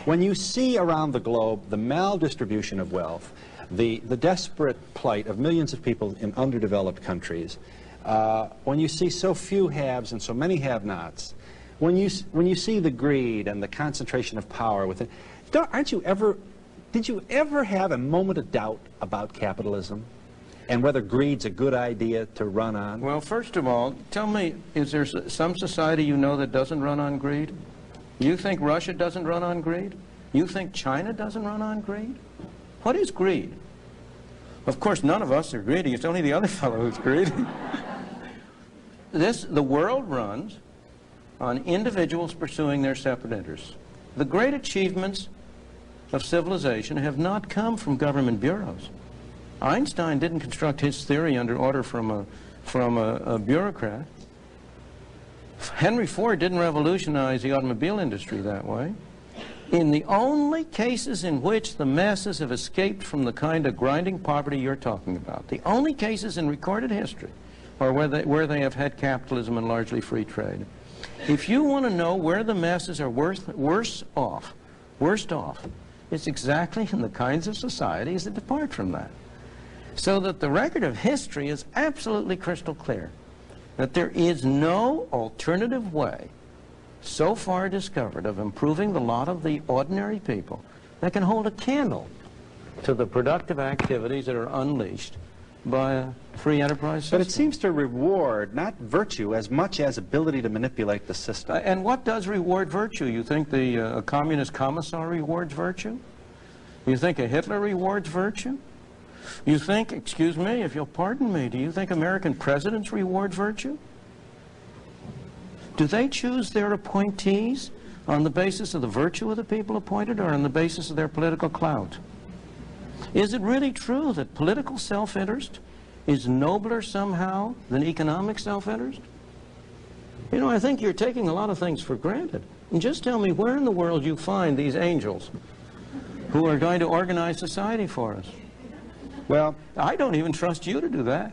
When you see around the globe the maldistribution of wealth, the desperate plight of millions of people in underdeveloped countries, when you see so few haves and so many have-nots, when you see the greed and the concentration of power within, did you ever have a moment of doubt about capitalism and whether greed's a good idea to run on? Well, first of all, tell me, is there some society you know that doesn't run on greed? You think Russia doesn't run on greed? You think China doesn't run on greed? What is greed? Of course, none of us are greedy. It's only the other fellow who's greedy. The world runs on individuals pursuing their separate interests. The great achievements of civilization have not come from government bureaus. Einstein didn't construct his theory under order from a bureaucrat. Henry Ford didn't revolutionize the automobile industry that way. In the only cases in which the masses have escaped from the kind of grinding poverty you're talking about, the only cases in recorded history are where they have had capitalism and largely free trade. If you want to know where the masses are worst off, it's exactly in the kinds of societies that depart from that. So that the record of history is absolutely crystal clear, that there is no alternative way so far discovered of improving the lot of the ordinary people that can hold a candle to the productive activities that are unleashed by a free enterprise system. But it seems to reward not virtue as much as ability to manipulate the system. And what does reward virtue? You think a communist commissar rewards virtue? You think a Hitler rewards virtue? You think, excuse me, if you'll pardon me, do you think American presidents reward virtue? Do they choose their appointees on the basis of the virtue of the people appointed or on the basis of their political clout? Is it really true that political self-interest is nobler somehow than economic self-interest? You know, I think you're taking a lot of things for granted. And just tell me where in the world you find these angels who are going to organize society for us. Well, I don't even trust you to do that.